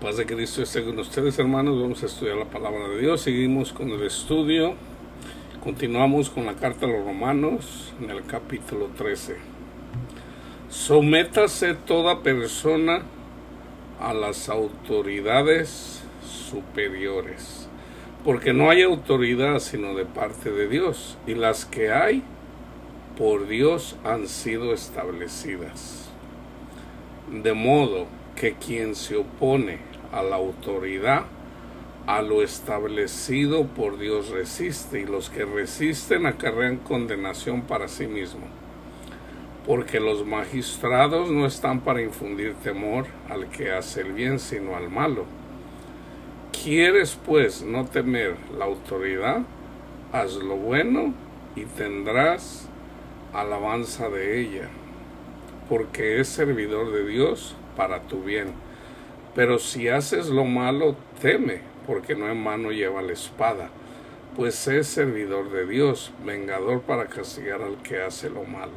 paz de Cristo esté con ustedes, hermanos. Vamos a estudiar la palabra de Dios. Seguimos con el estudio. Continuamos con la carta a los Romanos en el capítulo 13. Sométase toda persona a las autoridades superiores, porque no hay autoridad sino de parte de Dios, y las que hay por Dios han sido establecidas. De modo que quien se opone a la autoridad, a lo establecido por Dios resiste, y los que resisten acarrean condenación para sí mismo. Porque los magistrados no están para infundir temor al que hace el bien, sino al malo. ¿Quieres, pues, no temer la autoridad? Haz lo bueno y tendrás alabanza de ella, porque es servidor de Dios para tu bien. Pero si haces lo malo, teme, porque no en mano lleva la espada, pues es servidor de Dios, vengador para castigar al que hace lo malo.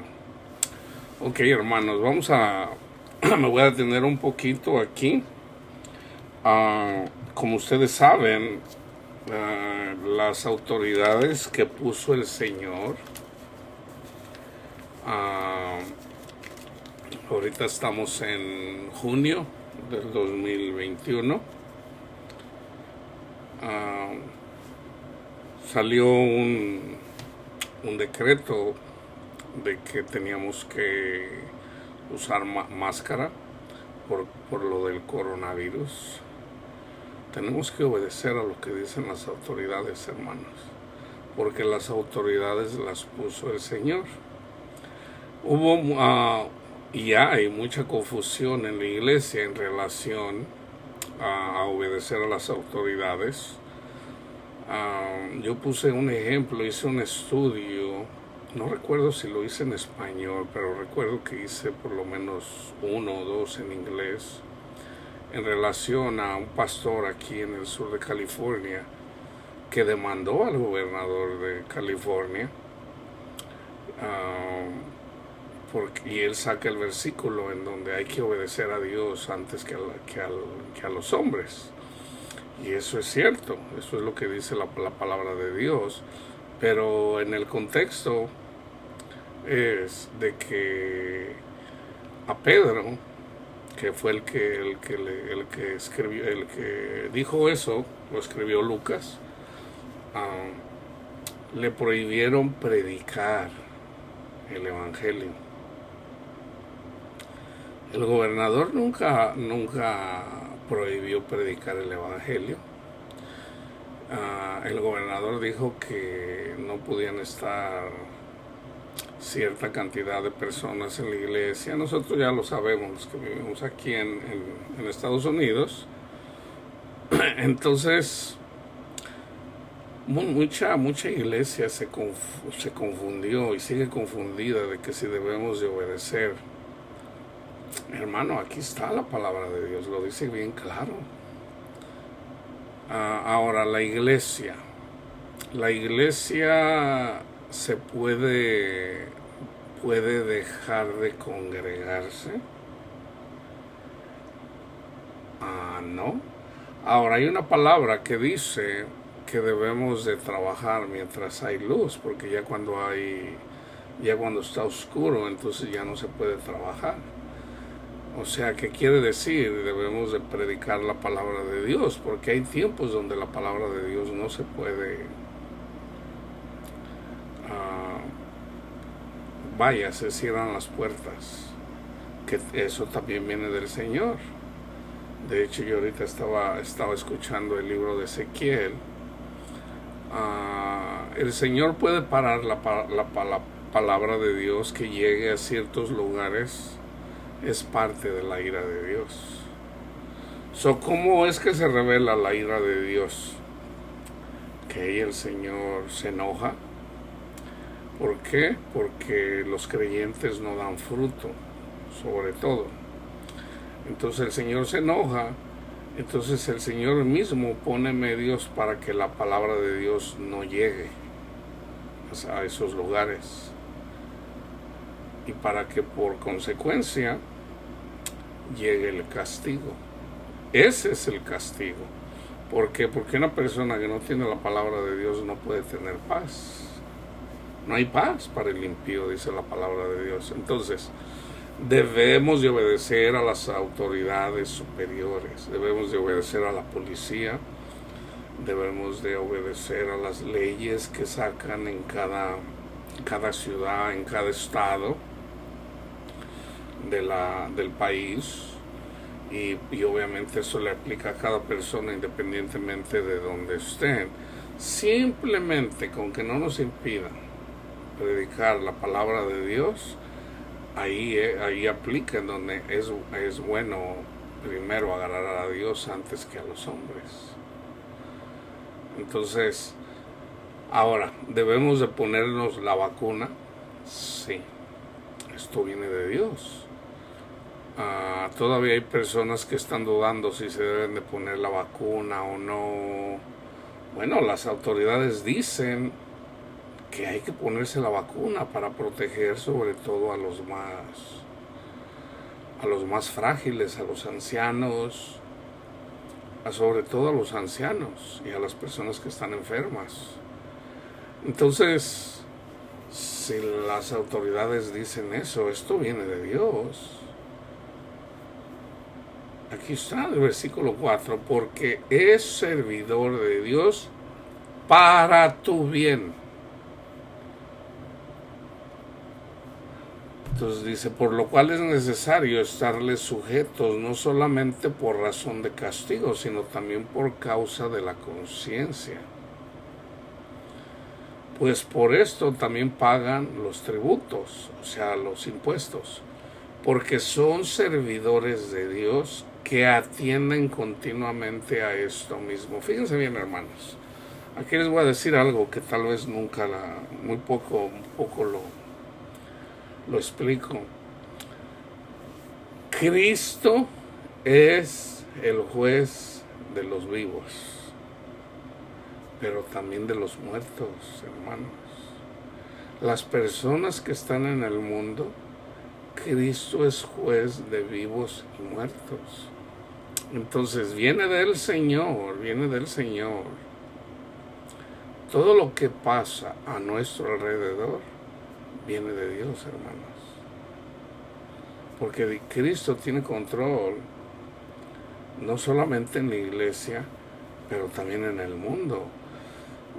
Ok, hermanos, me voy a detener un poquito aquí. Como ustedes saben, las autoridades que puso el Señor, ahorita estamos en junio del 2021, salió un decreto de que teníamos que usar máscara por lo del coronavirus. Tenemos que obedecer a lo que dicen las autoridades, hermanos, porque las autoridades las puso el Señor. Hubo y hay mucha confusión en la iglesia en relación a obedecer a las autoridades. Yo puse un ejemplo, hice un estudio, no recuerdo si lo hice en español, pero recuerdo que hice por lo menos uno o dos en inglés, en relación a un pastor aquí en el sur de California que demandó al gobernador de California, y él saca el versículo en donde hay que obedecer a Dios antes que a los hombres. Y eso es cierto, eso es lo que dice la palabra de Dios, pero en el contexto es de que a Pedro, que fue el que escribió, el que dijo eso, lo escribió Lucas, le prohibieron predicar el evangelio. El gobernador nunca prohibió predicar el evangelio. El gobernador dijo que no podían estar cierta cantidad de personas en la iglesia. Nosotros ya lo sabemos, los que vivimos aquí en Estados Unidos. Entonces, mucha iglesia se confundió y sigue confundida de que si debemos de obedecer. Hermano, aquí está la palabra de Dios, lo dice bien claro. Ahora, la iglesia se puede dejar de congregarse. No. Ahora, hay una palabra que dice que debemos de trabajar mientras hay luz, porque ya cuando está oscuro, entonces ya no se puede trabajar. O sea, ¿qué quiere decir? Debemos de predicar la palabra de Dios, porque hay tiempos donde la palabra de Dios no se puede, se cierran las puertas, que eso también viene del Señor. De hecho, yo ahorita estaba escuchando el libro de Ezequiel. El Señor puede parar la palabra de Dios que llegue a ciertos lugares. Es parte de la ira de Dios. ¿Cómo es que se revela la ira de Dios? Que el Señor se enoja. ¿Por qué? Porque los creyentes no dan fruto, sobre todo. Entonces el Señor se enoja. Entonces el Señor mismo pone medios para que la palabra de Dios no llegue a esos lugares. Y para que por consecuencia llegue el castigo. Ese es el castigo. ¿Por qué? Porque una persona que no tiene la palabra de Dios no puede tener paz. No hay paz para el impío, dice la palabra de Dios. Entonces, debemos de obedecer a las autoridades superiores, debemos de obedecer a la policía, debemos de obedecer a las leyes que sacan en cada ciudad, en cada estado del país. Y obviamente eso le aplica a cada persona independientemente de donde estén. Simplemente con que no nos impidan predicar la palabra de Dios, ahí aplica en donde es bueno primero agarrar a Dios antes que a los hombres. Entonces, ahora, ¿debemos de ponernos la vacuna? Sí, esto viene de Dios. Todavía hay personas que están dudando si se deben de poner la vacuna o no. Bueno, las autoridades dicen que hay que ponerse la vacuna para proteger sobre todo a los más frágiles, a los ancianos, sobre todo a los ancianos y a las personas que están enfermas. Entonces, si las autoridades dicen eso, esto viene de Dios. Aquí está el versículo 4, porque es servidor de Dios para tu bien. Entonces dice, por lo cual es necesario estarles sujetos, no solamente por razón de castigo, sino también por causa de la conciencia. Pues por esto también pagan los tributos, o sea, los impuestos, porque son servidores de Dios que atienden continuamente a esto mismo. Fíjense bien, hermanos, aquí les voy a decir algo que tal vez nunca, muy poco lo explico. Cristo es el juez de los vivos, pero también de los muertos, hermanos. Las personas que están en el mundo, Cristo es juez de vivos y muertos. Entonces viene del Señor. Todo lo que pasa a nuestro alrededor viene de Dios, hermanos. Porque Cristo tiene control no solamente en la iglesia, pero también en el mundo.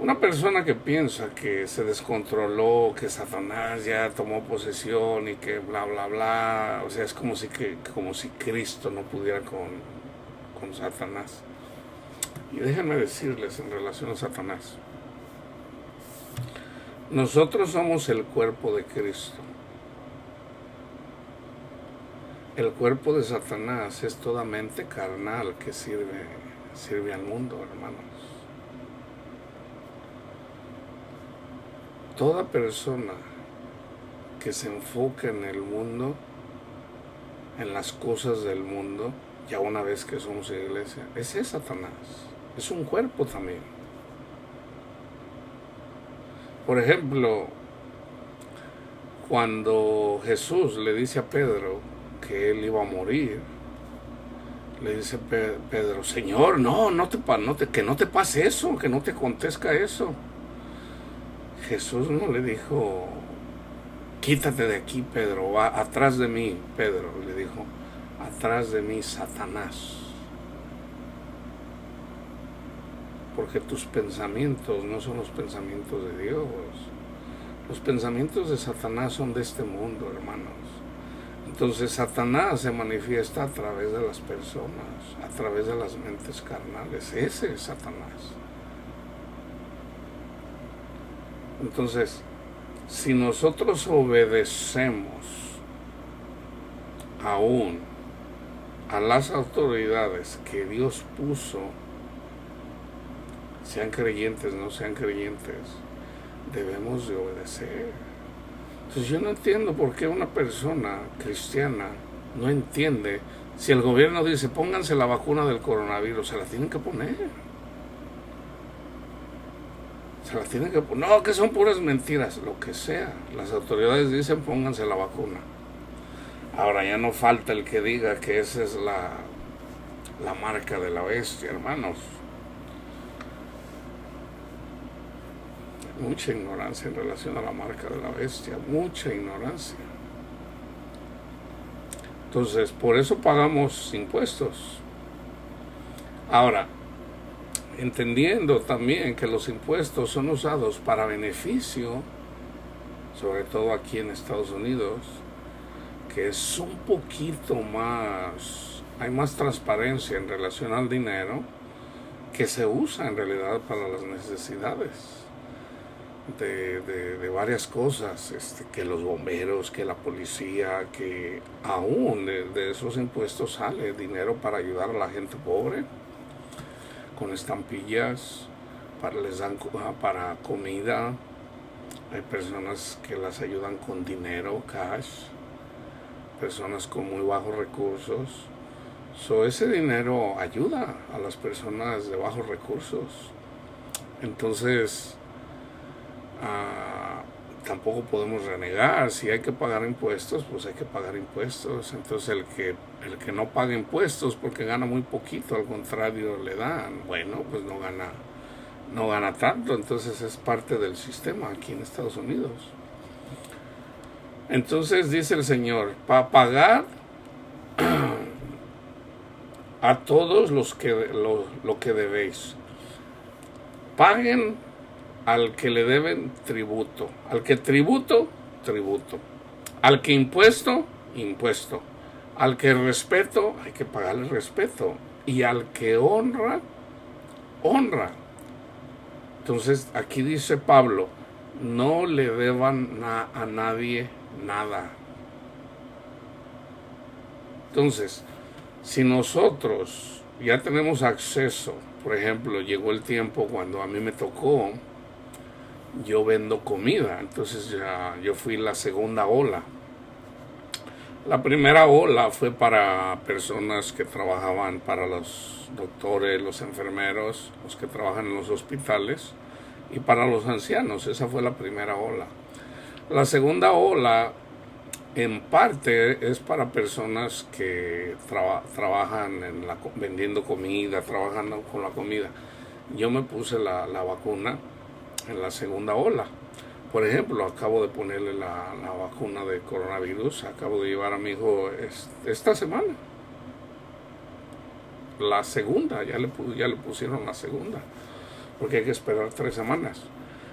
Una persona que piensa que se descontroló, que Satanás ya tomó posesión y que bla, bla, bla, o sea, es como si Cristo no pudiera con Satanás. Y déjenme decirles en relación a Satanás. Nosotros somos el cuerpo de Cristo. El cuerpo de Satanás es toda mente carnal que sirve al mundo, hermanos. Toda persona que se enfoca en el mundo, en las cosas del mundo, ya una vez que somos iglesia, ese es Satanás. Es un cuerpo también. Por ejemplo, cuando Jesús le dice a Pedro que él iba a morir, le dice Pedro, Señor, que no te pase eso, que no te acontezca eso. Jesús no le dijo, quítate de aquí, Pedro, va atrás de mí, Pedro, le dijo, atrás de mí, Satanás. Porque tus pensamientos no son los pensamientos de Dios. Los pensamientos de Satanás son de este mundo, hermanos. Entonces Satanás se manifiesta a través de las personas, a través de las mentes carnales. Ese es Satanás. Entonces, si nosotros obedecemos aún a las autoridades que Dios puso, sean creyentes, no sean creyentes, debemos de obedecer. Entonces yo no entiendo por qué una persona cristiana no entiende. Si el gobierno dice pónganse la vacuna del coronavirus, se la tienen que poner. No, que son puras mentiras, lo que sea. Las autoridades dicen pónganse la vacuna. Ahora ya no falta el que diga que esa es la marca de la bestia, hermanos. Mucha ignorancia en relación a la marca de la bestia, mucha ignorancia. Entonces, por eso pagamos impuestos. Ahora, entendiendo también que los impuestos son usados para beneficio, sobre todo aquí en Estados Unidos, que es un poquito más, hay más transparencia en relación al dinero que se usa en realidad para las necesidades de varias cosas, que los bomberos, que la policía, que aún de esos impuestos sale dinero para ayudar a la gente pobre, con estampillas, les dan para comida. Hay personas que las ayudan con dinero, cash, personas con muy bajos recursos. Ese dinero ayuda a las personas de bajos recursos. Entonces, tampoco podemos renegar. Si hay que pagar impuestos, pues hay que pagar impuestos. Entonces el que no paga impuestos porque gana muy poquito, al contrario le dan, bueno, pues no gana tanto. Entonces es parte del sistema aquí en Estados Unidos. Entonces dice el Señor, para pagar a todos lo que debéis, paguen al que le deben tributo, al que tributo, al que impuesto, al que respeto, hay que pagarle respeto, y al que honra, honra. Entonces aquí dice Pablo, no le deban a nadie nada. Entonces, si nosotros ya tenemos acceso, por ejemplo, llegó el tiempo cuando a mí me tocó, yo vendo comida, entonces yo fui la segunda ola. La primera ola fue para personas que trabajaban, para los doctores, los enfermeros, los que trabajan en los hospitales, y para los ancianos. Esa fue la primera ola. La segunda ola, en parte, es para personas que trabajan vendiendo comida, trabajando con la comida. Yo me puse la vacuna en la segunda ola. Por ejemplo, acabo de ponerle la vacuna de coronavirus. Acabo de llevar a mi hijo esta semana. La segunda, ya le pusieron la segunda. Porque hay que esperar 3 semanas.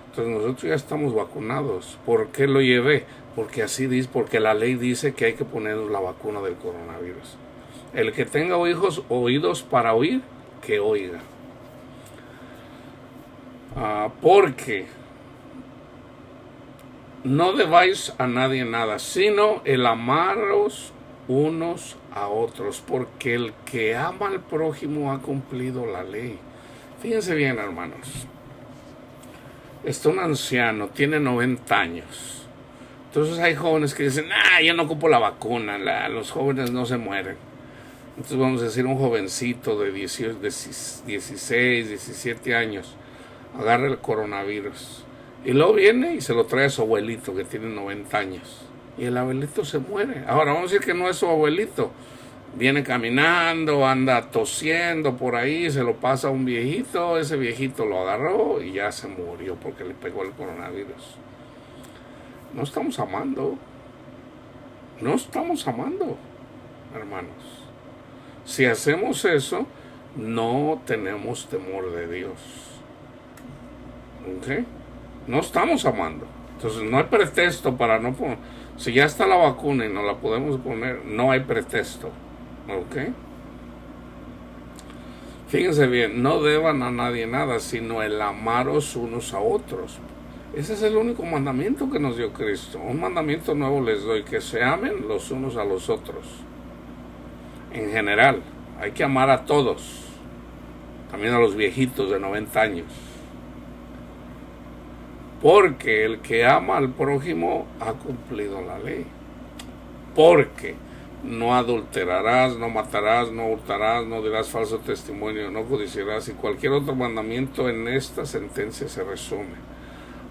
Entonces nosotros ya estamos vacunados. ¿Por qué lo llevé? Porque así dice, porque la ley dice que hay que poner la vacuna del coronavirus. El que tenga oídos para oír, que oiga. Porque no debáis a nadie nada, sino el amaros unos a otros, porque el que ama al prójimo ha cumplido la ley. Fíjense bien, hermanos. Está un anciano, tiene 90 años. Entonces hay jóvenes que dicen, yo no ocupo la vacuna, los jóvenes no se mueren. Entonces vamos a decir un jovencito de 16, 17 años, agarra el coronavirus. Y luego viene y se lo trae a su abuelito que tiene 90 años. Y el abuelito se muere. Ahora vamos a decir que no es su abuelito. Viene caminando, anda tosiendo por ahí, se lo pasa a un viejito. Ese viejito lo agarró y ya se murió porque le pegó el coronavirus. No estamos amando. No estamos amando, hermanos. Si hacemos eso, no tenemos temor de Dios. ¿Ok? No estamos amando. Entonces no hay pretexto para no poner. Si ya está la vacuna y no la podemos poner, no hay pretexto. ¿Ok? Fíjense bien, no deban a nadie nada, sino el amaros unos a otros. Ese es el único mandamiento que nos dio Cristo. Un mandamiento nuevo les doy, que se amen los unos a los otros. En general, hay que amar a todos. También a los viejitos de 90 años. Porque el que ama al prójimo ha cumplido la ley. Porque no adulterarás, no matarás, no hurtarás, no dirás falso testimonio, no codiciarás, y cualquier otro mandamiento en esta sentencia se resume.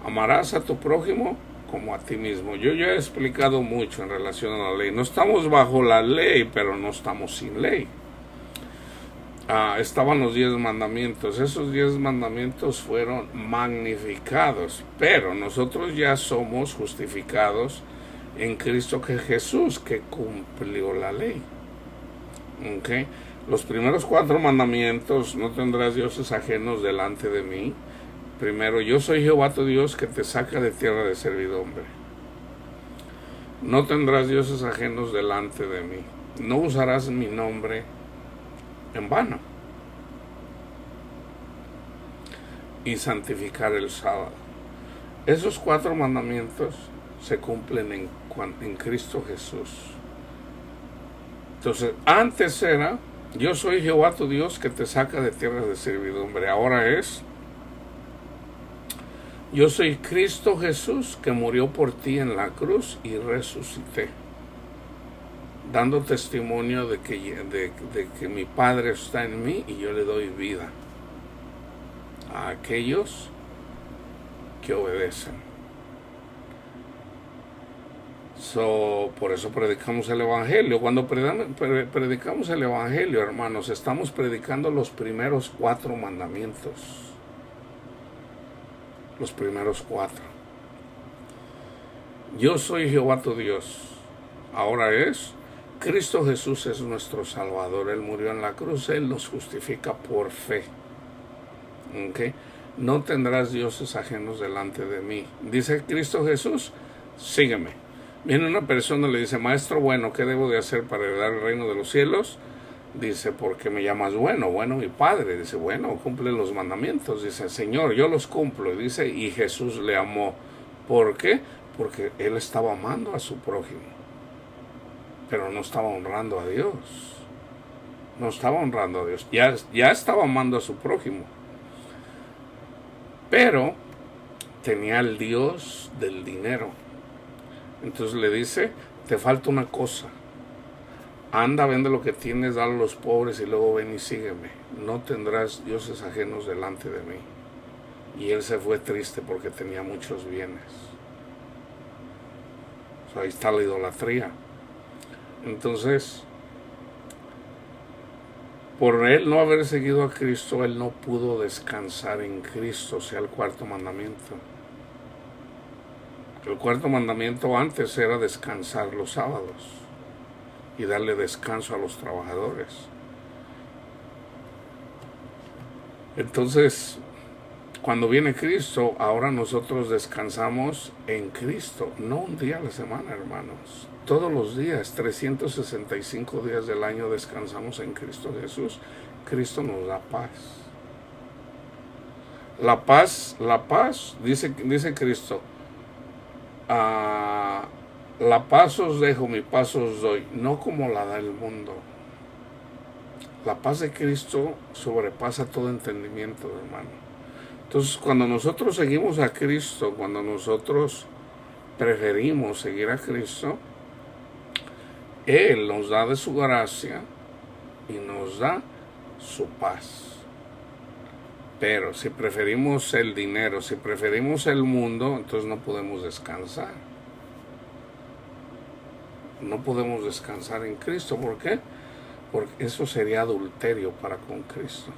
Amarás a tu prójimo como a ti mismo. Yo ya he explicado mucho en relación a la ley. No estamos bajo la ley, pero no estamos sin ley. estaban los 10 mandamientos. Esos 10 mandamientos fueron magnificados, pero nosotros ya somos justificados en Cristo Jesús, que cumplió la ley. ¿Okay? Los primeros 4 mandamientos: no tendrás dioses ajenos delante de mí. Primero, yo soy Jehová tu Dios, que te saca de tierra de servidumbre. No tendrás dioses ajenos delante de mí. No usarás mi nombre en vano. Y santificar el sábado. Esos 4 mandamientos se cumplen en Cristo Jesús. Entonces, antes era: yo soy Jehová tu Dios, que te saca de tierra de servidumbre. Ahora es: yo soy Cristo Jesús, que murió por ti en la cruz y resucité, dando testimonio de que mi Padre está en mí y yo le doy vida a aquellos que obedecen. Por eso predicamos el Evangelio. Cuando predicamos el Evangelio, hermanos, estamos predicando los primeros 4 mandamientos. Los primeros 4. Yo soy Jehová tu Dios. Ahora es: Cristo Jesús es nuestro Salvador. Él murió en la cruz. Él nos justifica por fe. ¿Okay? No tendrás dioses ajenos delante de mí. Dice Cristo Jesús: sígueme. Viene una persona y le dice: maestro bueno, ¿qué debo de hacer para heredar el reino de los cielos? Dice: ¿por qué me llamas bueno? Bueno, mi Padre. Dice: bueno, cumple los mandamientos. Dice: Señor, yo los cumplo. Y dice: y Jesús le amó. ¿Por qué? Porque él estaba amando a su prójimo, pero no estaba honrando a Dios. No estaba honrando a Dios. Ya estaba amando a su prójimo, pero tenía el Dios del dinero. Entonces le dice: te falta una cosa. Anda, vende lo que tienes, dale a los pobres y luego ven y sígueme. No tendrás dioses ajenos delante de mí. Y él se fue triste porque tenía muchos bienes. Ahí está la idolatría. Entonces, por él no haber seguido a Cristo, él no pudo descansar en Cristo, o sea, el 4º mandamiento. El 4º mandamiento antes era descansar los sábados y darle descanso a los trabajadores. Entonces, cuando viene Cristo, ahora nosotros descansamos en Cristo, no un día a la semana, hermanos. Todos los días, 365 días del año descansamos en Cristo Jesús. Cristo nos da paz. La paz, dice Cristo: la paz os dejo, mi paz os doy, no como la da el mundo. La paz de Cristo sobrepasa todo entendimiento, hermano. Entonces, cuando nosotros seguimos a Cristo, cuando nosotros preferimos seguir a Cristo, Él nos da de su gracia y nos da su paz. Pero si preferimos el dinero, si preferimos el mundo, entonces no podemos descansar. No podemos descansar en Cristo. ¿Por qué? Porque eso sería adulterio para con Cristo.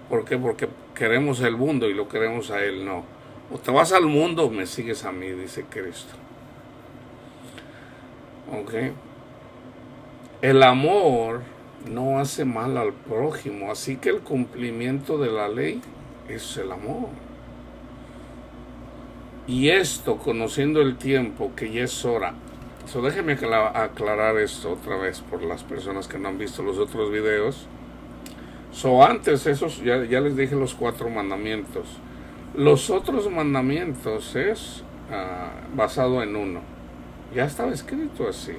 ¿Por qué? Porque queremos el mundo y lo queremos a Él. No. O te vas al mundo o me sigues a mí, dice Cristo. ¿Ok? El amor no hace mal al prójimo, así que el cumplimiento de la ley es el amor. Y esto, conociendo el tiempo, que ya es hora. Déjenme aclarar esto otra vez por las personas que no han visto los otros videos. Antes esos, ya les dije los 4 mandamientos. Los otros mandamientos es basado en uno. Ya estaba escrito así.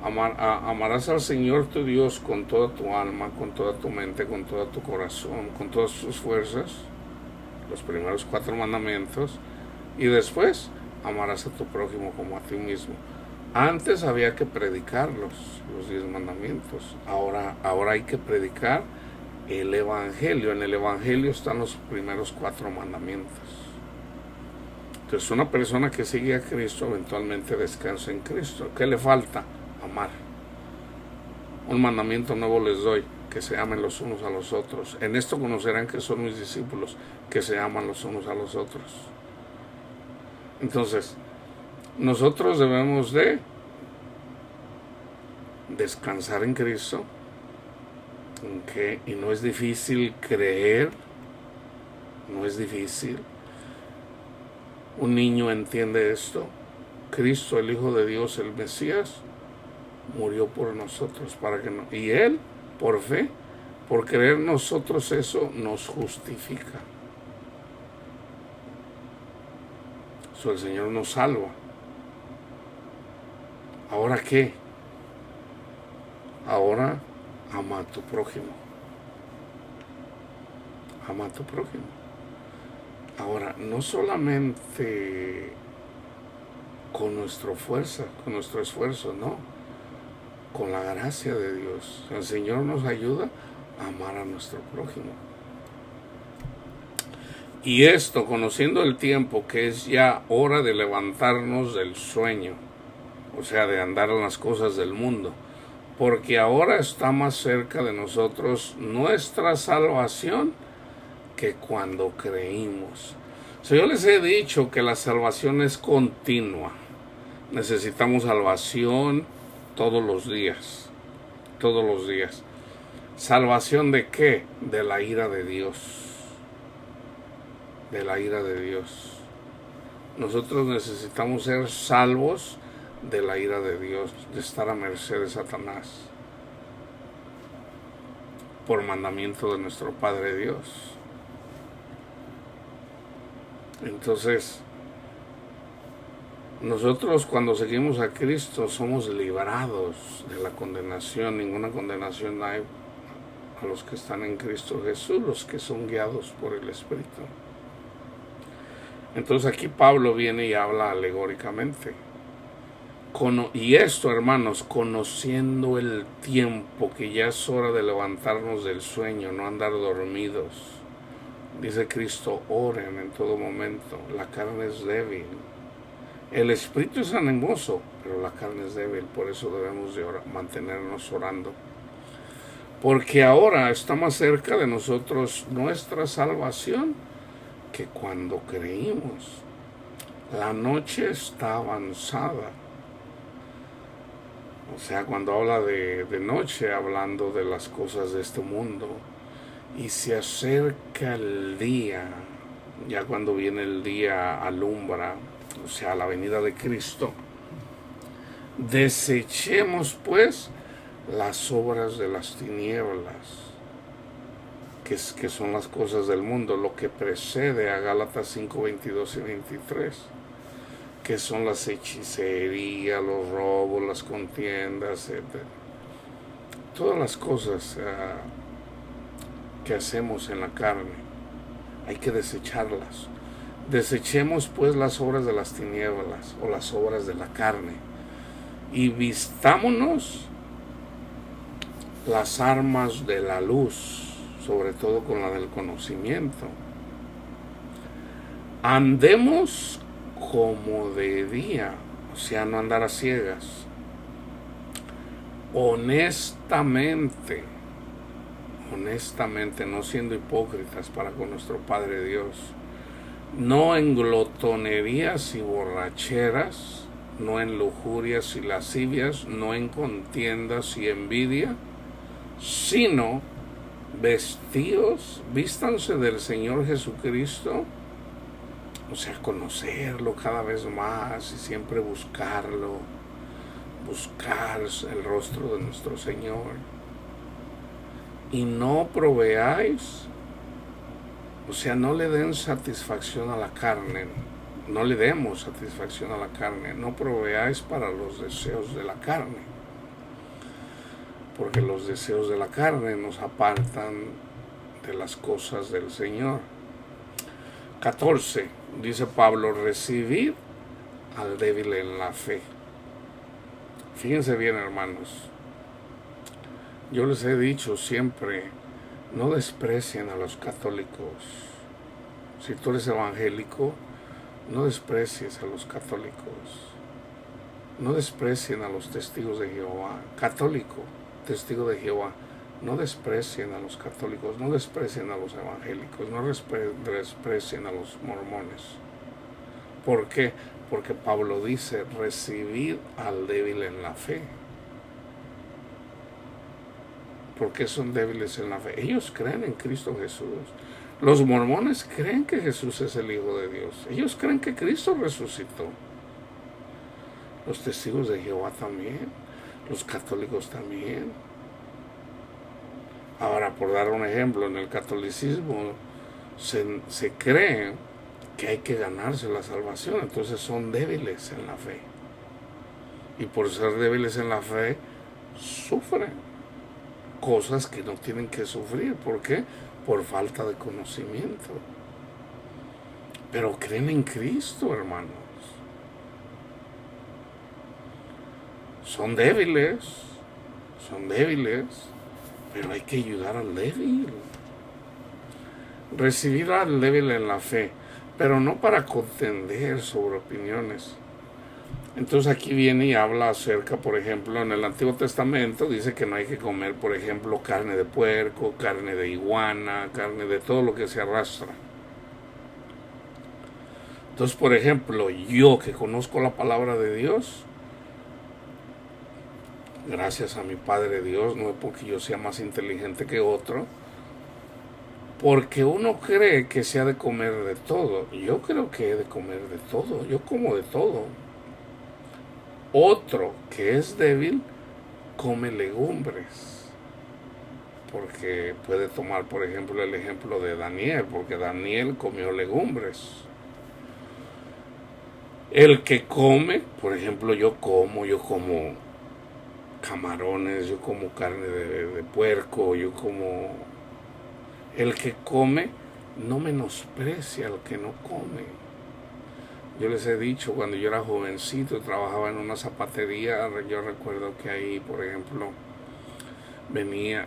Amarás al Señor tu Dios con toda tu alma, con toda tu mente, con todo tu corazón, con todas tus fuerzas. Los primeros 4 mandamientos. Y después, amarás a tu prójimo como a ti mismo. Antes había que predicarlos, los 10 mandamientos. Ahora hay que predicar el Evangelio. En el Evangelio están los primeros 4 mandamientos. Entonces, una persona que sigue a Cristo eventualmente descansa en Cristo. ¿Qué le falta? Amar. Un mandamiento nuevo les doy: que se amen los unos a los otros. En esto conocerán que son mis discípulos, que se aman los unos a los otros. Entonces, nosotros debemos de descansar en Cristo, y no es difícil creer, no es difícil. Un niño entiende esto. Cristo, el Hijo de Dios, el Mesías, murió por nosotros para que no, y Él, por fe, por creer nosotros, eso nos justifica. El Señor nos salva. ¿Ahora qué? Ahora ama a tu prójimo. Ama a tu prójimo. Ahora, no solamente con nuestra fuerza, con nuestro esfuerzo, no. Con la gracia de Dios. El Señor nos ayuda a amar a nuestro prójimo. Y esto, conociendo el tiempo, que es ya hora de levantarnos del sueño, o sea, de andar en las cosas del mundo, porque ahora está más cerca de nosotros nuestra salvación que cuando creímos. Yo les he dicho que la salvación es continua. Necesitamos salvación todos los días. Todos los días. ¿Salvación de qué? De la ira de Dios. De la ira de Dios. Nosotros necesitamos ser salvos de la ira de Dios, de estar a merced de Satanás, por mandamiento de nuestro Padre Dios. Entonces, nosotros cuando seguimos a Cristo somos librados de la condenación. Ninguna condenación hay a los que están en Cristo Jesús, los que son guiados por el Espíritu. Entonces aquí Pablo viene y habla alegóricamente. Y esto, hermanos, conociendo el tiempo, que ya es hora de levantarnos del sueño, no andar dormidos. Dice Cristo, oren en todo momento. La carne es débil. El espíritu es animoso, pero la carne es débil. Por eso debemos de mantenernos orando. Porque ahora está más cerca de nosotros nuestra salvación que cuando creímos. La noche está avanzada. O sea, cuando habla de noche, hablando de las cosas de este mundo. Y se acerca el día, ya cuando viene el día alumbra, o sea, la venida de Cristo. Desechemos pues las obras de las tinieblas, que son las cosas del mundo, lo que precede a Gálatas 5, 22 y 23, que son las hechicerías, los robos, las contiendas, etc. Todas las cosas que hacemos en la carne, hay que desecharlas. Desechemos pues las obras de las tinieblas o las obras de la carne y vistámonos las armas de la luz, sobre todo con la del conocimiento. Andemos como de día, o sea, no andar a ciegas, honestamente, no siendo hipócritas para con nuestro Padre Dios, no en glotonerías y borracheras, no en lujurias y lascivias, no en contiendas y envidia, sino vístanse del Señor Jesucristo, o sea, conocerlo cada vez más y siempre buscar el rostro de nuestro Señor. Y no proveáis, o sea, no le den satisfacción a la carne, no le demos satisfacción a la carne, no proveáis para los deseos de la carne, porque los deseos de la carne nos apartan de las cosas del Señor. 14, dice Pablo, recibid al débil en la fe. Fíjense bien, hermanos, yo les he dicho siempre, no desprecien a los católicos. Si tú eres evangélico, no desprecies a los católicos. No desprecien a los testigos de Jehová. Católico, testigo de Jehová, No desprecien a los católicos, no desprecien a los evangélicos, no desprecien a los mormones. ¿Por qué? Porque Pablo dice, recibid al débil en la fe. ¿Por qué son débiles en la fe? Ellos creen en Cristo Jesús. Los mormones creen que Jesús es el Hijo de Dios. Ellos creen que Cristo resucitó. Los testigos de Jehová también. Los católicos también. Ahora, por dar un ejemplo, en el catolicismo se cree que hay que ganarse la salvación. Entonces son débiles en la fe. Y por ser débiles en la fe, sufren cosas que no tienen que sufrir. ¿Por qué? Por falta de conocimiento. Pero creen en Cristo, hermanos. Son débiles, pero hay que ayudar al débil. Recibir al débil en la fe, pero no para contender sobre opiniones. Entonces aquí viene y habla acerca, por ejemplo, en el Antiguo Testamento dice que no hay que comer, por ejemplo, carne de puerco, carne de iguana, carne de todo lo que se arrastra. Entonces, por ejemplo, yo que conozco la palabra de Dios, gracias a mi Padre Dios, no es porque yo sea más inteligente que otro, porque uno cree que se ha de comer de todo. Yo creo que he de comer de todo, yo como de todo. Otro que es débil come legumbres, porque puede tomar, por ejemplo, el ejemplo de Daniel, porque Daniel comió legumbres. El que come, por ejemplo, yo como camarones, yo como carne de puerco, yo como... El que come no menosprecia al que no come. Yo les he dicho, cuando yo era jovencito, trabajaba en una zapatería, yo recuerdo que ahí, por ejemplo,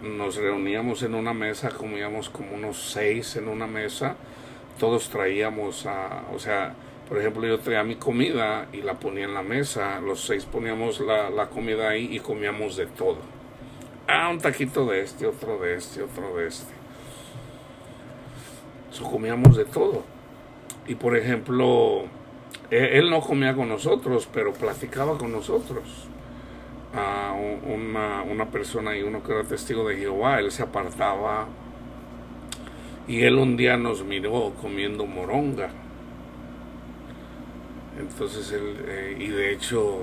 nos reuníamos en una mesa, comíamos como unos 6 en una mesa, todos traíamos, por ejemplo, yo traía mi comida y la ponía en la mesa, los 6 poníamos la comida ahí y comíamos de todo. Un taquito de este, otro de este, otro de este. Comíamos de todo. Y por ejemplo, él no comía con nosotros, pero platicaba con nosotros. Una persona y uno que era testigo de Jehová, él se apartaba y él un día nos miró comiendo moronga. Entonces él, y de hecho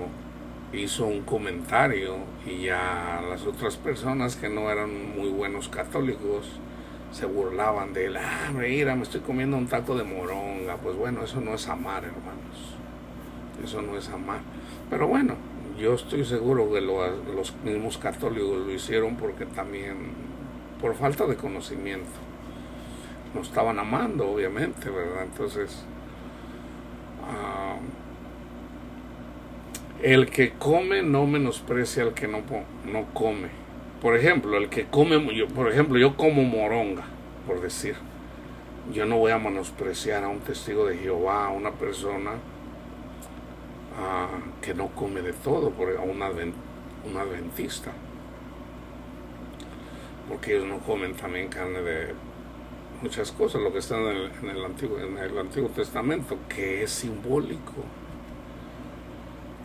hizo un comentario, y ya las otras personas que no eran muy buenos católicos se burlaban de él. Mira, me estoy comiendo un taco de moronga. Pues bueno, eso no es amar, hermanos. Eso no es amar. Pero bueno, yo estoy seguro que los mismos católicos lo hicieron porque también, por falta de conocimiento, no estaban amando, obviamente, ¿verdad? Entonces, el que come no menosprecia al que no come. Por ejemplo, el que come, yo como moronga, por decir. Yo no voy a menospreciar a un testigo de Jehová, a una persona que no come de todo, a un adventista. Porque ellos no comen también carne de muchas cosas, lo que está en el Antiguo Testamento, que es simbólico.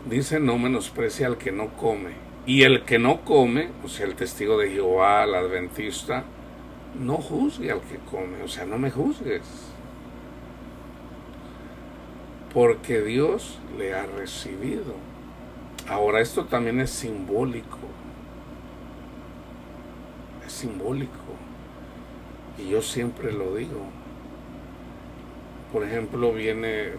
Dice, no menosprecia al que no come. Y el que no come, o sea, el testigo de Jehová, el adventista, no juzgue al que come, o sea, no me juzgues. Porque Dios le ha recibido. Ahora, esto también es simbólico. Es simbólico. Y yo siempre lo digo. Por ejemplo, viene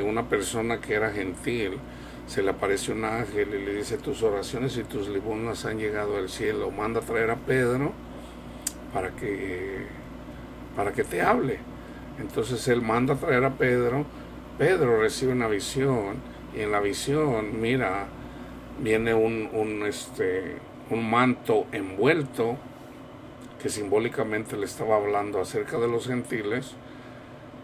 una persona que era gentil, se le apareció un ángel y le dice, tus oraciones y tus limosnas han llegado al cielo, manda a traer a Pedro para que te hable. Entonces él manda a traer a Pedro. Pedro recibe una visión, y en la visión, mira, viene un manto envuelto que simbólicamente le estaba hablando acerca de los gentiles.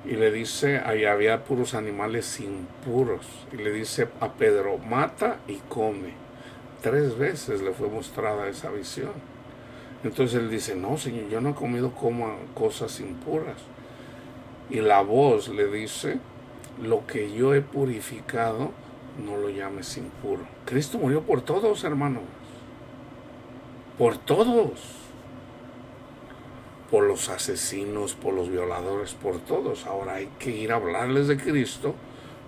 Y le dice, ahí había puros animales impuros. Y le dice a Pedro, mata y come. 3 veces le fue mostrada esa visión. Entonces él dice, no, Señor, yo no he comido cosas impuras. Y la voz le dice, lo que yo he purificado, no lo llames impuro. Cristo murió por todos, hermanos. Por todos. Por los asesinos, por los violadores, por todos. Ahora hay que ir a hablarles de Cristo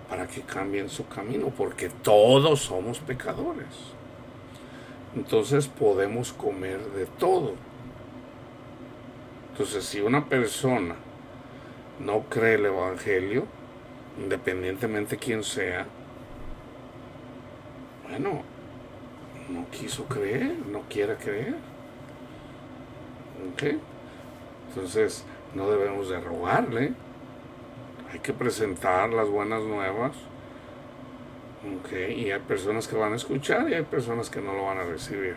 para que cambien su camino, porque todos somos pecadores. Entonces podemos comer de todo. Entonces, si una persona no cree el Evangelio, independientemente quién sea, bueno, no quiso creer, no quiere creer. ¿Ok? Entonces, no debemos de rogarle. Hay que presentar las buenas nuevas. ¿Ok? Y hay personas que van a escuchar y hay personas que no lo van a recibir.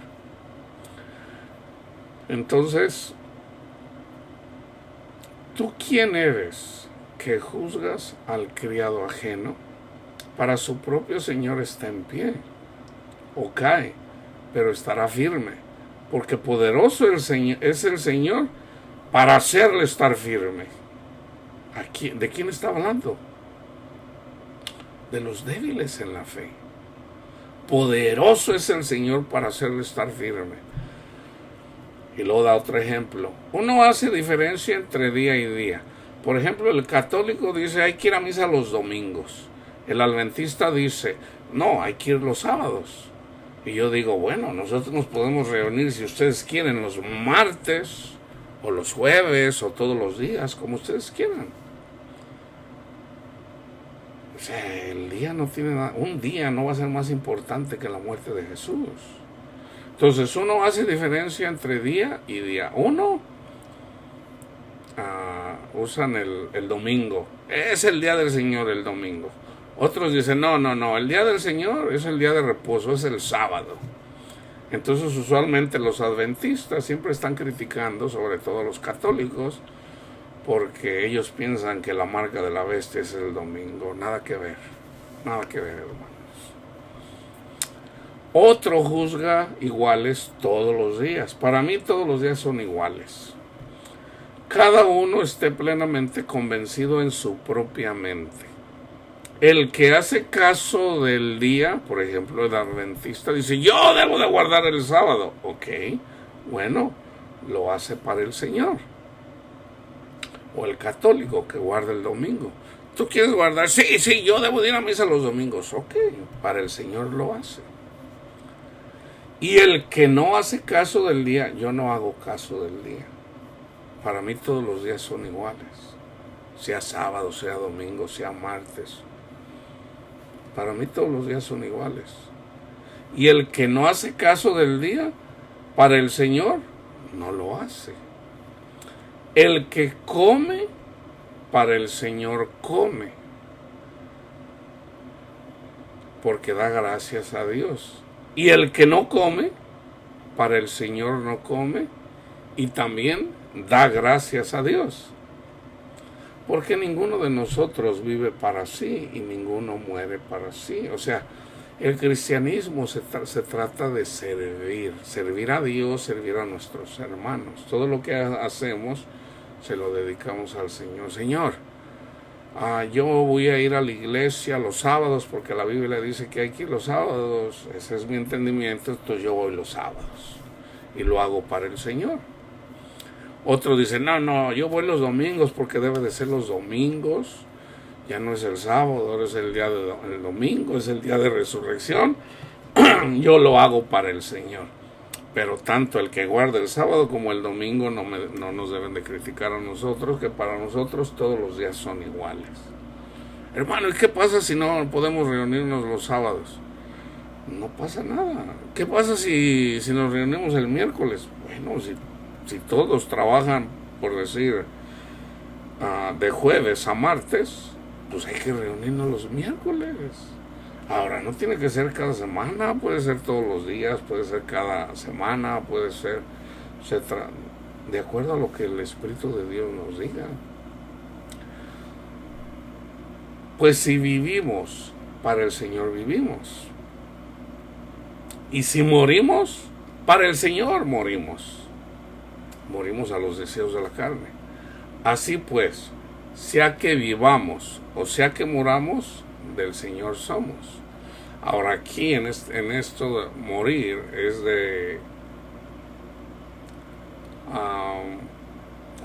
Entonces, ¿tú quién eres que juzgas al criado ajeno? Para su propio Señor está en pie, o cae, pero estará firme, porque poderoso es el Señor para hacerle estar firme. ¿De quién está hablando? De los débiles en la fe. Poderoso es el Señor para hacerle estar firme. Y luego da otro ejemplo. Uno hace diferencia entre día y día. Por ejemplo, el católico dice hay que ir a misa los domingos. El adventista dice no, hay que ir los sábados. Y yo digo, bueno, nosotros nos podemos reunir si ustedes quieren los martes o los jueves o todos los días, como ustedes quieran. O sea, el día no tiene nada, un día no va a ser más importante que la muerte de Jesús. Entonces uno hace diferencia entre día y día. Uno usan el domingo. Es el día del Señor el domingo. Otros dicen, no, el día del Señor es el día de reposo, es el sábado. Entonces usualmente los adventistas siempre están criticando, sobre todo los católicos, porque ellos piensan que la marca de la bestia es el domingo. Nada que ver, hermanos. Otro juzga iguales todos los días. Para mí todos los días son iguales. Cada uno esté plenamente convencido en su propia mente. El que hace caso del día, por ejemplo, el adventista dice, yo debo de guardar el sábado. Ok, bueno, lo hace para el Señor. O el católico que guarda el domingo. ¿Tú quieres guardar? Sí, yo debo de ir a misa los domingos. Ok, para el Señor lo hace. Y el que no hace caso del día, yo no hago caso del día. Para mí todos los días son iguales. Sea sábado, sea domingo, sea martes. Para mí todos los días son iguales. Y el que no hace caso del día, para el Señor, no lo hace. El que come, para el Señor come. Porque da gracias a Dios. Y el que no come, para el Señor no come. Y también da gracias a Dios. Porque ninguno de nosotros vive para sí y ninguno muere para sí. O sea, el cristianismo se trata de servir a Dios, servir a nuestros hermanos. Todo lo que hacemos se lo dedicamos al Señor. Señor, yo voy a ir a la iglesia los sábados porque la Biblia dice que hay que ir los sábados. Ese es mi entendimiento, entonces yo voy los sábados y lo hago para el Señor. Otros dicen, no, yo voy los domingos porque debe de ser los domingos. Ya no es el sábado, ahora es el domingo, es el día de resurrección. Yo lo hago para el Señor. Pero tanto el que guarda el sábado como el domingo no nos deben de criticar a nosotros, que para nosotros todos los días son iguales. Hermano, ¿y qué pasa si no podemos reunirnos los sábados? No pasa nada. ¿Qué pasa si nos reunimos el miércoles? Bueno, si todos trabajan, por decir, de jueves a martes, pues hay que reunirnos los miércoles. Ahora, no tiene que ser cada semana, puede ser todos los días, puede ser cada semana, puede ser de acuerdo a lo que el Espíritu de Dios nos diga. Pues si vivimos, para el Señor vivimos. Y si morimos, para el Señor morimos. morimos a los deseos de la carne. Así pues, sea que vivamos o sea que muramos, del Señor somos. Ahora aquí en esto de morir es de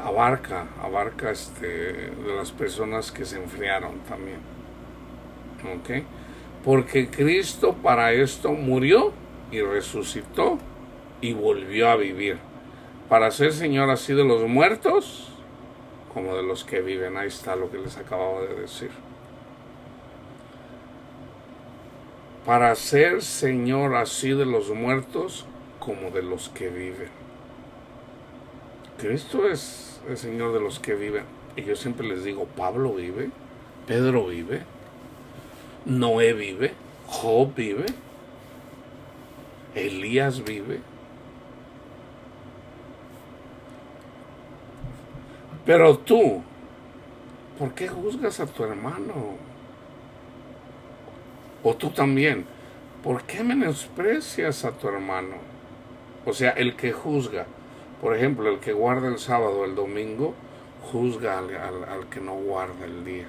abarca de las personas que se enfriaron también, ¿ok? Porque Cristo para esto murió y resucitó y volvió a vivir, para ser Señor así de los muertos como de los que viven. Ahí está lo que les acababa de decir. Para ser Señor así de los muertos como de los que viven. Cristo es el Señor de los que viven. Y yo siempre les digo, Pablo vive, Pedro vive, Noé vive, Job vive, Elías vive. Pero tú, ¿por qué juzgas a tu hermano? O tú también, ¿por qué menosprecias a tu hermano? O sea, el que juzga, por ejemplo, el que guarda el sábado o el domingo, juzga al que no guarda el día.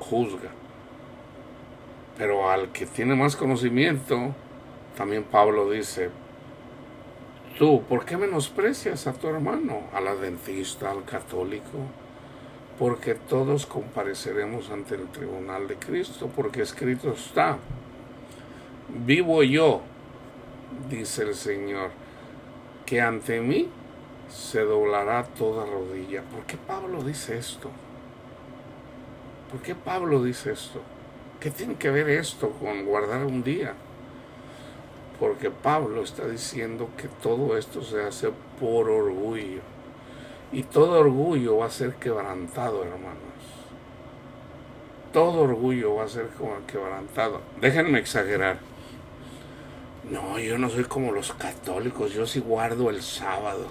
Juzga. Pero al que tiene más conocimiento, también Pablo dice, tú, ¿por qué menosprecias a tu hermano? Al adventista, al católico. Porque todos compareceremos ante el tribunal de Cristo, porque escrito está, vivo yo, dice el Señor, que ante mí se doblará toda rodilla. ¿Por qué Pablo dice esto? ¿Por qué Pablo dice esto? ¿Qué tiene que ver esto con guardar un día? Porque Pablo está diciendo que todo esto se hace por orgullo. Y todo orgullo va a ser quebrantado, hermanos. Todo orgullo va a ser quebrantado. Déjenme exagerar. No, yo no soy como los católicos. Yo sí guardo el sábado.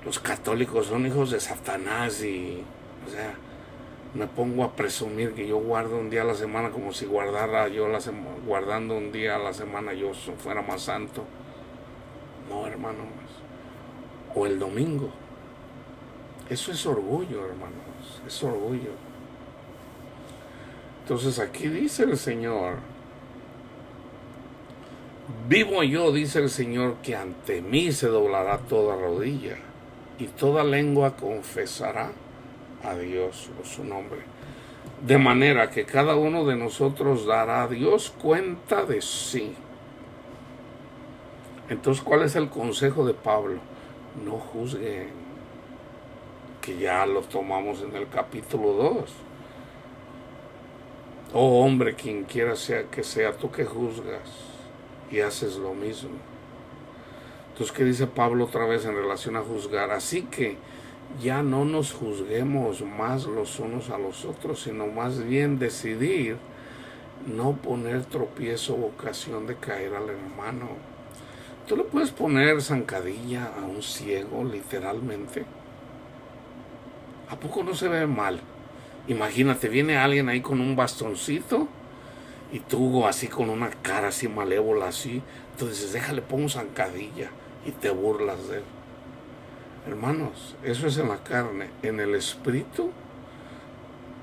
Los católicos son hijos de Satanás y, o sea, me pongo a presumir que yo guardo un día a la semana como si guardando un día a la semana yo fuera más santo. No, hermanos. O el domingo. Eso es orgullo, hermanos. Es orgullo. Entonces aquí dice el Señor, vivo yo, dice el Señor, que ante mí se doblará toda rodilla y toda lengua confesará a Dios o su nombre. De manera que cada uno de nosotros dará a Dios cuenta de sí. Entonces, ¿cuál es el consejo de Pablo? No juzguen, que ya lo tomamos en el capítulo 2. Oh hombre, quien quiera que sea, tú que juzgas y haces lo mismo. Entonces, ¿qué dice Pablo otra vez en relación a juzgar? Así que ya no nos juzguemos más los unos a los otros, sino más bien decidir no poner tropiezo o ocasión de caer al hermano. Tú le puedes poner zancadilla a un ciego, literalmente. ¿A poco no se ve mal? Imagínate, viene alguien ahí con un bastoncito y tú así con una cara así malévola así. Entonces déjale, pongo zancadilla y te burlas de él. Hermanos, eso es en la carne. En el espíritu,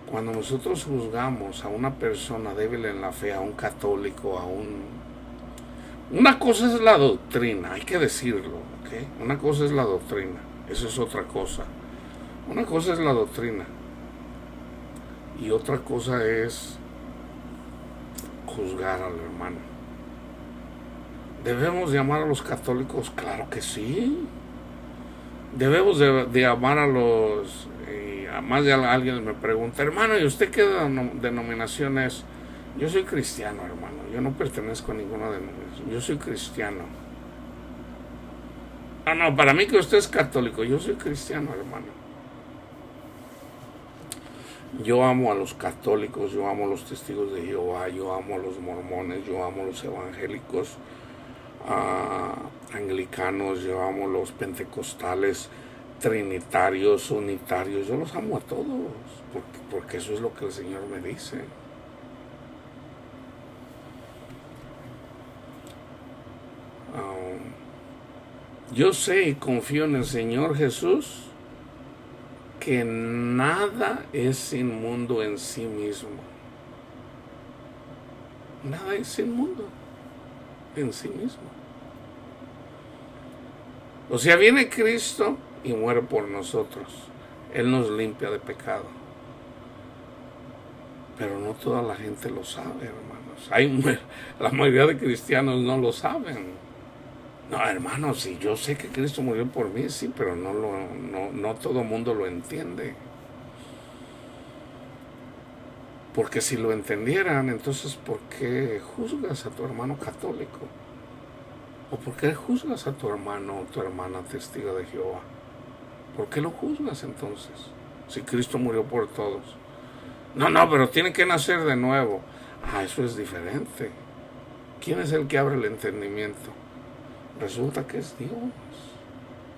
cuando nosotros juzgamos a una persona débil en la fe, a un católico, una cosa es la doctrina, hay que decirlo, ¿ok? Una cosa es la doctrina, eso es otra cosa. Una cosa es la doctrina y otra cosa es juzgar al hermano. ¿Debemos de amar a los católicos? Claro que sí. Debemos de amar a los... más de alguien me pregunta, hermano, ¿y usted qué denominación es? Yo soy cristiano, hermano. Yo no pertenezco a ninguna denominación. Yo soy cristiano. No, para mí que usted es católico. Yo soy cristiano, hermano. Yo amo a los católicos, yo amo a los testigos de Jehová, yo amo a los mormones, yo amo a los evangélicos, anglicanos, yo amo a los pentecostales, trinitarios, unitarios, yo los amo a todos, porque eso es lo que el Señor me dice. Yo sé y confío en el Señor Jesús que nada es inmundo en sí mismo. Nada es inmundo en sí mismo. O sea, viene Cristo y muere por nosotros. Él nos limpia de pecado. Pero no toda la gente lo sabe, hermanos. La mayoría de cristianos no lo saben. No, hermanos, sí, yo sé que Cristo murió por mí, sí, pero no todo el mundo lo entiende. Porque si lo entendieran, entonces ¿por qué juzgas a tu hermano católico? ¿O por qué juzgas a tu hermano o tu hermana testigo de Jehová? ¿Por qué lo juzgas entonces? Si Cristo murió por todos. No, pero tiene que nacer de nuevo. Eso es diferente. ¿Quién es el que abre el entendimiento? Resulta que es Dios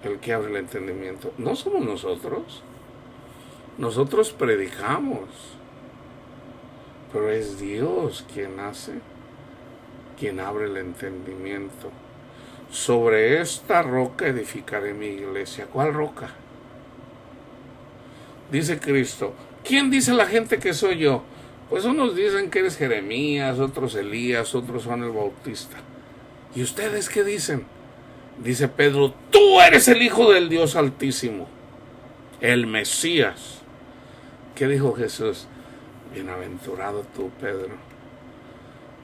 el que abre el entendimiento. No somos nosotros. Nosotros predicamos. Pero es Dios quien hace, quien abre el entendimiento. Sobre esta roca edificaré mi iglesia. ¿Cuál roca? Dice Cristo. ¿Quién dice la gente que soy yo? Pues unos dicen que eres Jeremías, otros Elías, otros Juan el Bautista. ¿Y ustedes qué dicen? Dice Pedro, tú eres el Hijo del Dios Altísimo, el Mesías. ¿Qué dijo Jesús? Bienaventurado tú, Pedro,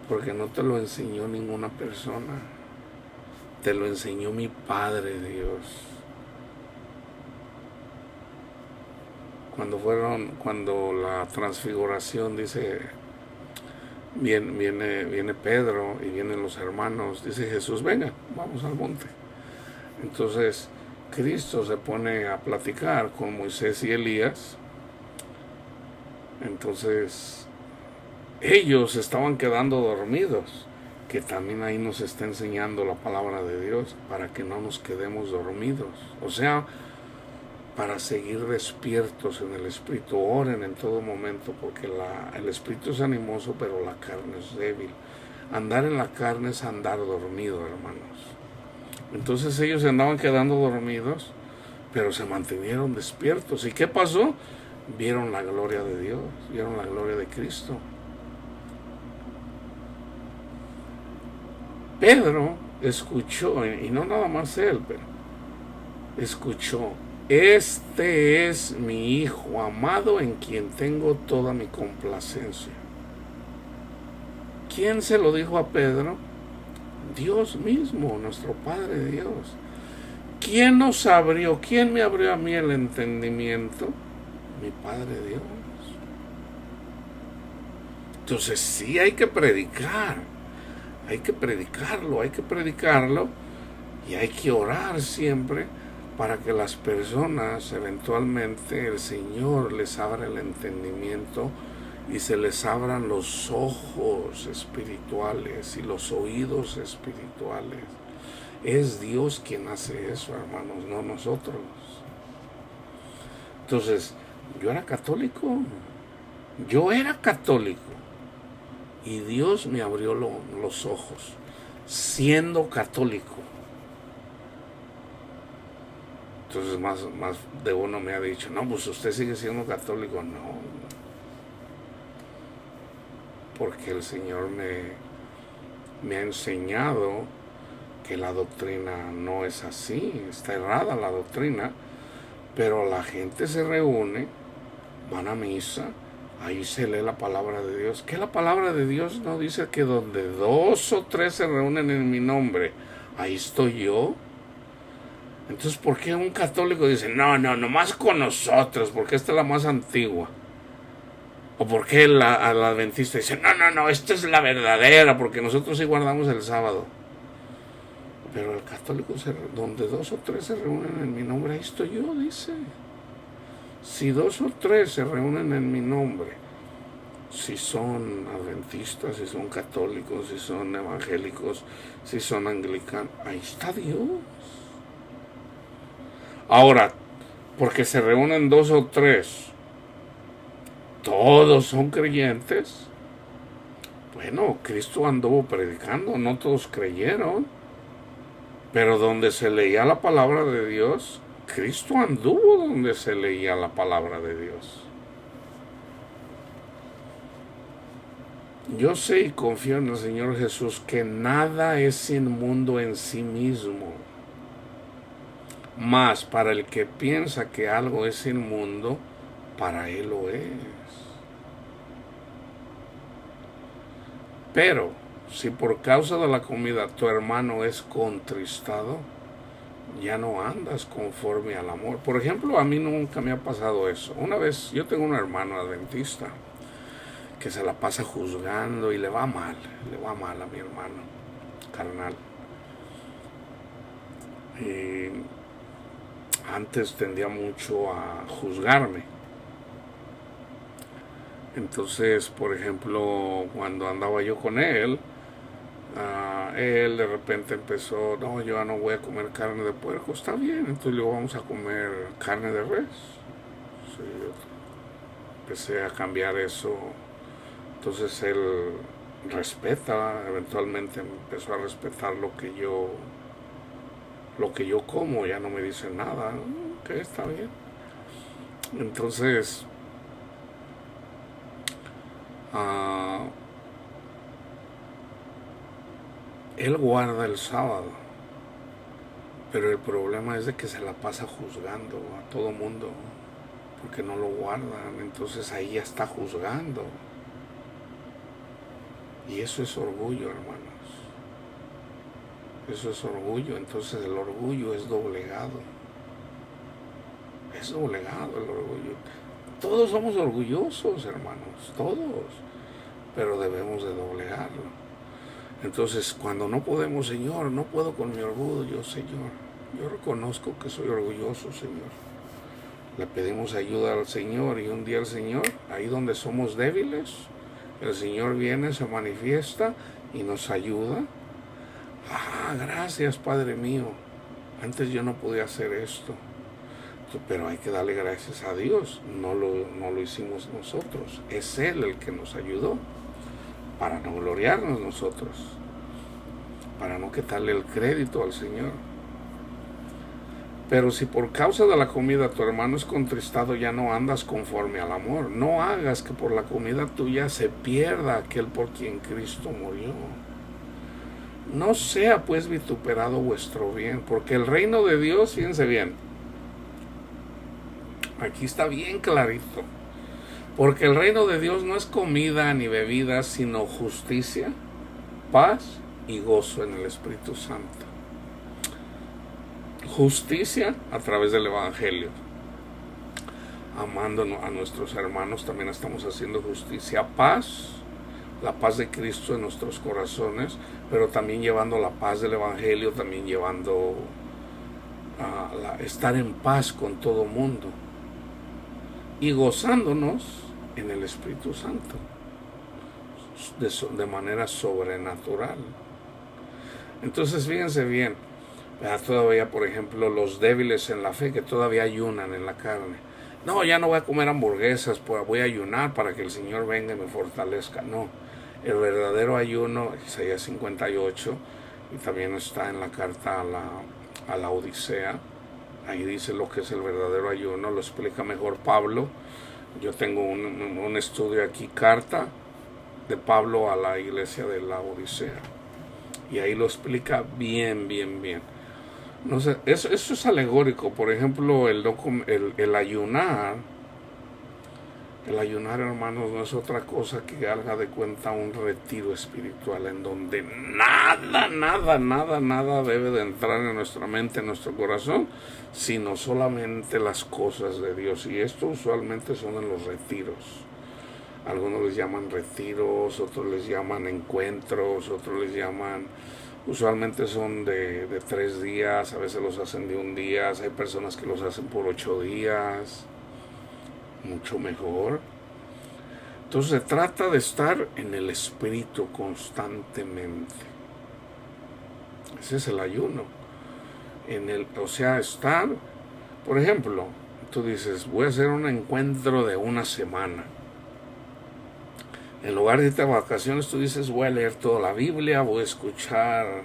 porque no te lo enseñó ninguna persona, te lo enseñó mi Padre Dios. Cuando la transfiguración, dice, viene Pedro y vienen los hermanos, dice Jesús, venga, vamos al monte. Entonces Cristo se pone a platicar con Moisés y Elías. Entonces ellos estaban quedando dormidos, que también ahí nos está enseñando la palabra de Dios, para que no nos quedemos dormidos. O sea, para seguir despiertos en el Espíritu. Oren en todo momento, porque el Espíritu es animoso, pero la carne es débil. Andar en la carne es andar dormido, hermanos. Entonces ellos se andaban quedando dormidos, pero se mantuvieron despiertos. ¿Y qué pasó? Vieron la gloria de Dios, vieron la gloria de Cristo. Pedro escuchó, y no nada más él, pero escuchó: este es mi Hijo amado en quien tengo toda mi complacencia. ¿Quién se lo dijo a Pedro? Dios mismo, nuestro Padre Dios. ¿Quién nos abrió? ¿Quién me abrió a mí el entendimiento? Mi Padre Dios. Entonces sí hay que predicar, hay que predicarlo y hay que orar siempre para que las personas, eventualmente el Señor les abra el entendimiento y se les abran los ojos espirituales y los oídos espirituales. Es Dios quien hace eso, hermanos, no nosotros. Entonces, yo era católico y Dios me abrió los ojos siendo católico. Entonces más de uno me ha dicho, no, pues usted sigue siendo católico. No, porque el Señor me ha enseñado que la doctrina no es así, está errada la doctrina, pero la gente se reúne, van a misa, ahí se lee la palabra de Dios. ¿Qué la palabra de Dios no dice que donde 2 o 3 se reúnen en mi nombre, ahí estoy yo? Entonces, ¿por qué un católico dice, no, nomás con nosotros, porque esta es la más antigua? ¿O por qué al adventista dice, no, esta es la verdadera, porque nosotros sí guardamos el sábado? Pero el católico, donde 2 o 3 se reúnen en mi nombre, ahí estoy yo, dice. Si 2 o 3 se reúnen en mi nombre, si son adventistas, si son católicos, si son evangélicos, si son anglicanos, ahí está Dios. Ahora, porque se reúnen 2 o 3, todos son creyentes. Bueno, Cristo anduvo predicando, no todos creyeron. Pero donde se leía la palabra de Dios, Cristo anduvo donde se leía la palabra de Dios. Yo sé y confío en el Señor Jesús que nada es inmundo en sí mismo. Mas para el que piensa que algo es inmundo, para él lo es. Pero si por causa de la comida tu hermano es contristado, ya no andas conforme al amor. Por ejemplo, a mí nunca me ha pasado eso. Una vez yo tengo un hermano adventista que se la pasa juzgando y le va mal a mi hermano carnal. Y antes tendía mucho a juzgarme. Entonces, por ejemplo, cuando andaba yo con él, él de repente empezó, no, yo ya no voy a comer carne de puerco, está bien, entonces luego vamos a comer carne de res. Sí, yo empecé a cambiar eso, entonces él respeta, eventualmente empezó a respetar lo que yo como, ya no me dice nada, ok, está bien. Entonces, él guarda el sábado, pero el problema es de que se la pasa juzgando a todo mundo porque no lo guardan, entonces ahí ya está juzgando. Y eso es orgullo, hermanos. Eso es orgullo, entonces el orgullo es doblegado. Es doblegado el orgullo. Todos somos orgullosos, hermanos, todos, pero debemos de doblegarlo. Entonces, cuando no podemos, Señor, no puedo con mi orgullo, Señor. Yo reconozco que soy orgulloso, Señor. Le pedimos ayuda al Señor y un día el Señor, ahí donde somos débiles, el Señor viene, se manifiesta y nos ayuda. Gracias, Padre mío. Antes yo no podía hacer esto. Pero hay que darle gracias a Dios. No lo hicimos nosotros. Es Él el que nos ayudó. Para no gloriarnos nosotros. Para no quitarle el crédito al Señor. Pero si por causa de la comida tu hermano es contristado, ya no andas conforme al amor. No hagas que por la comida tuya se pierda aquel por quien Cristo murió. No sea pues vituperado vuestro bien, porque el reino de Dios, fíjense bien, aquí está bien clarito, porque el reino de Dios no es comida ni bebida, sino justicia, paz y gozo en el Espíritu Santo. Justicia a través del Evangelio. Amando a nuestros hermanos también estamos haciendo justicia. Paz, la paz de Cristo en nuestros corazones, pero también llevando la paz del Evangelio, también llevando estar en paz con todo mundo. Y gozándonos en el Espíritu Santo de manera sobrenatural. Entonces fíjense bien, todavía por ejemplo los débiles en la fe que todavía ayunan en la carne. No, ya no voy a comer hamburguesas, pues voy a ayunar para que el Señor venga y me fortalezca. No, el verdadero ayuno, Isaías 58, y también está en la carta a la Odisea. Ahí dice lo que es el verdadero ayuno, lo explica mejor Pablo. Yo tengo un estudio aquí, carta de Pablo a la iglesia de la Odisea. Y ahí lo explica bien. No sé, eso es alegórico. Por ejemplo, el ayunar. El ayunar, hermanos, no es otra cosa que haga de cuenta un retiro espiritual en donde nada debe de entrar en nuestra mente, en nuestro corazón, sino solamente las cosas de Dios. Y esto usualmente son en los retiros. Algunos les llaman retiros, otros les llaman encuentros, otros les llaman... Usualmente son de 3 días, a veces los hacen de 1 día, hay personas que los hacen por 8 días. Mucho mejor. Entonces se trata de estar en el Espíritu constantemente. Ese es el ayuno. O sea, estar, por ejemplo, tú dices, voy a hacer un encuentro de 1 semana. En lugar de irte a vacaciones, tú dices, voy a leer toda la Biblia, voy a escuchar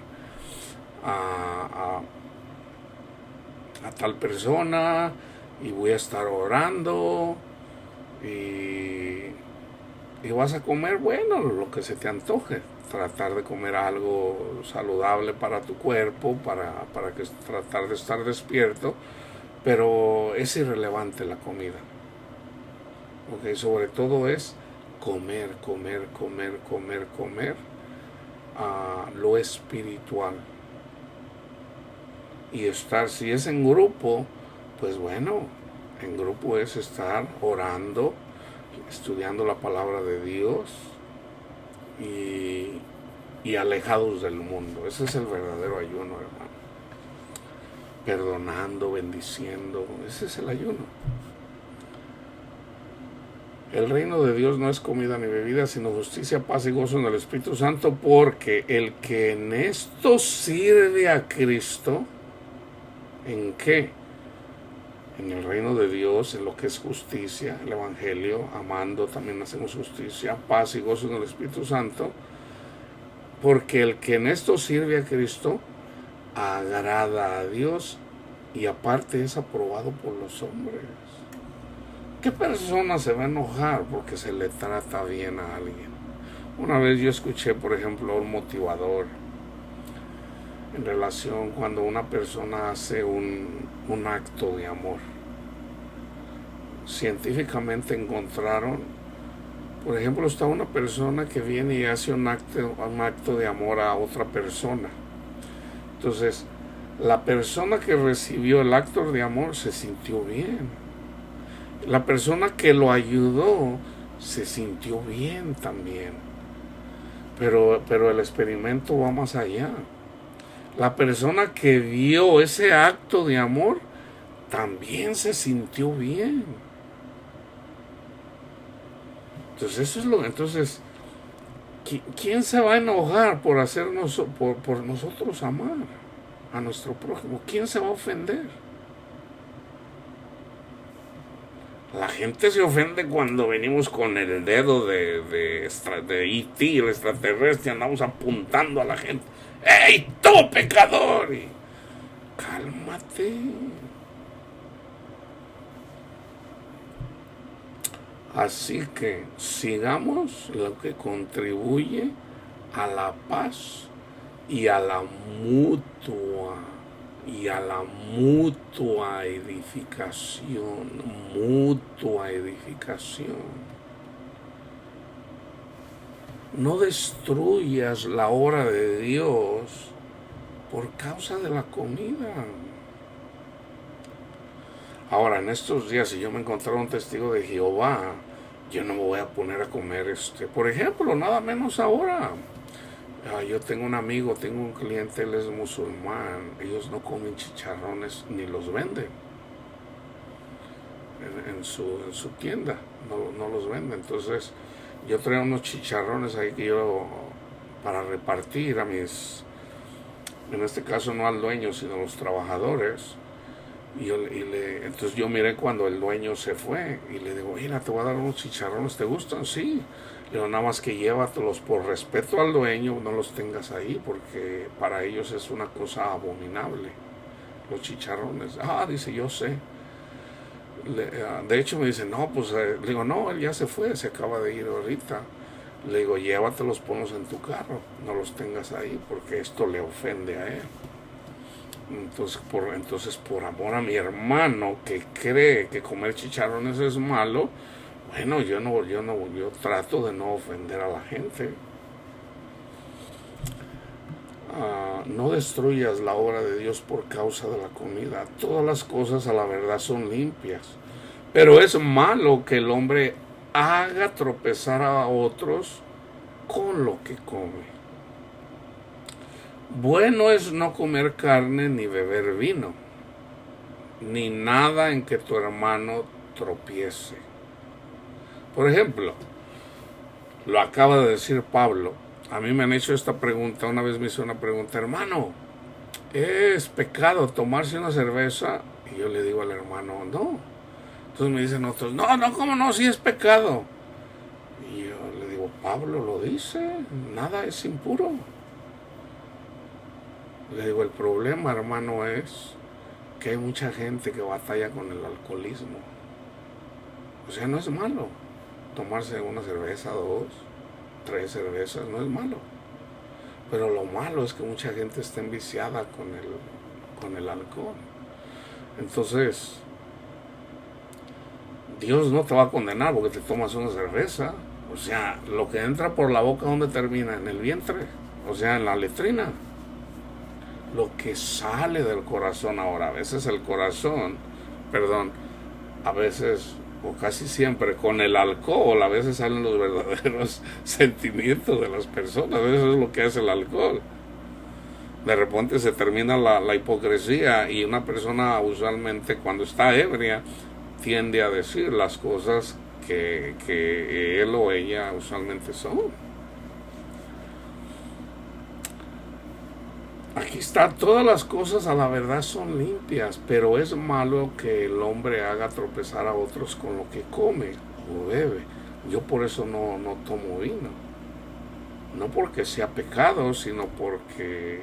a, a tal persona y voy a estar orando y vas a comer, bueno, lo que se te antoje. Tratar de comer algo saludable para tu cuerpo, para que tratar de estar despierto, pero es irrelevante la comida. Okay, sobre todo es comer, comer, comer, comer, comer lo espiritual. Y estar, si es en grupo, pues bueno, en grupo es estar orando, estudiando la palabra de Dios y alejados del mundo. Ese es el verdadero ayuno, hermano. Perdonando, bendiciendo, ese es el ayuno. El reino de Dios no es comida ni bebida, sino justicia, paz y gozo en el Espíritu Santo, porque el que en esto sirve a Cristo, ¿en qué? En el reino de Dios, en lo que es justicia, el Evangelio, amando también hacemos justicia, paz y gozo en el Espíritu Santo, porque el que en esto sirve a Cristo agrada a Dios y aparte es aprobado por los hombres. ¿Qué persona se va a enojar porque se le trata bien a alguien? Una vez yo escuché, por ejemplo, un motivador en relación cuando una persona hace un acto de amor. Científicamente encontraron, por ejemplo, está una persona que viene y hace un acto de amor a otra persona. Entonces, la persona que recibió el acto de amor se sintió bien. La persona que lo ayudó se sintió bien también. Pero el experimento va más allá. La persona que vio ese acto de amor también se sintió bien. Entonces eso es lo. Entonces, ¿quién se va a enojar por hacernos, por nosotros amar a nuestro prójimo? ¿Quién se va a ofender? La gente se ofende cuando venimos con el dedo de E.T., el extraterrestre, andamos apuntando a la gente. ¡Ey, tú, pecador! Y, cálmate. Así que sigamos lo que contribuye a la paz y a la mutua edificación, No destruyas la obra de Dios por causa de la comida. Ahora, en estos días, si yo me encontrara un testigo de Jehová, yo no me voy a poner a comer por ejemplo, nada menos ahora. Yo tengo un amigo, tengo un cliente, él es musulmán. Ellos no comen chicharrones ni los venden en su tienda, no los venden. Entonces yo traigo unos chicharrones ahí que yo para repartir a mis, en este caso no al dueño sino a los trabajadores. Entonces yo miré cuando el dueño se fue y le digo, mira, te voy a dar unos chicharrones, ¿te gustan? Sí. Le digo, nada más que llévatelos por respeto al dueño, no los tengas ahí porque para ellos es una cosa abominable, los chicharrones. Dice, yo sé. De hecho me dice, no, pues le digo, no, él ya se fue, se acaba de ir ahorita. Le digo, llévatelos, ponlos en tu carro, no los tengas ahí porque esto le ofende a él. Entonces por amor a mi hermano que cree que comer chicharrones es malo, bueno, yo trato de no ofender a la gente. No destruyas la obra de Dios por causa de la comida. Todas las cosas a la verdad son limpias, pero es malo que el hombre haga tropezar a otros con lo que come. Bueno es no comer carne ni beber vino, ni nada en que tu hermano tropiece. Por ejemplo, lo acaba de decir Pablo. A mí me han hecho esta pregunta, una vez me hizo una pregunta, hermano, ¿es pecado tomarse una cerveza? Y yo le digo al hermano, no. Entonces me dicen otros, no, ¿cómo no? Sí es pecado. Y yo le digo, Pablo lo dice, nada es impuro. Le digo, el problema, hermano, es que hay mucha gente que batalla con el alcoholismo. O sea, no es malo tomarse una cerveza, dos, tres cervezas, no es malo. Pero lo malo es que mucha gente está enviciada con el alcohol. Entonces, Dios no te va a condenar porque te tomas una cerveza. O sea, lo que entra por la boca, ¿dónde termina? En el vientre. O sea, en la letrina. Lo que sale del corazón ahora, a veces el corazón, perdón, a veces o casi siempre con el alcohol, a veces salen los verdaderos sentimientos de las personas. Eso es lo que hace el alcohol. De repente se termina la hipocresía y una persona usualmente cuando está ebria tiende a decir las cosas que él o ella usualmente son. Aquí está, todas las cosas a la verdad son limpias, pero es malo que el hombre haga tropezar a otros con lo que come o bebe. Yo por eso no tomo vino. No porque sea pecado, sino porque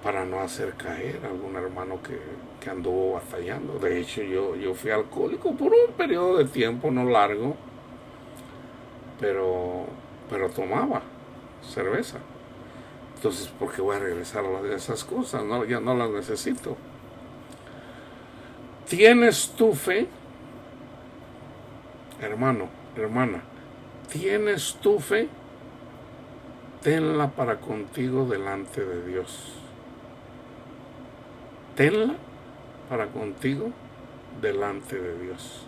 para no hacer caer a algún hermano que anduvo batallando. De hecho, yo fui alcohólico por un periodo de tiempo no largo, pero tomaba cerveza. Entonces, ¿por qué voy a regresar a esas cosas? No, ya no las necesito. ¿Tienes tu fe? Hermano, hermana, ¿tienes tu fe? Tenla para contigo delante de Dios. Tenla para contigo delante de Dios.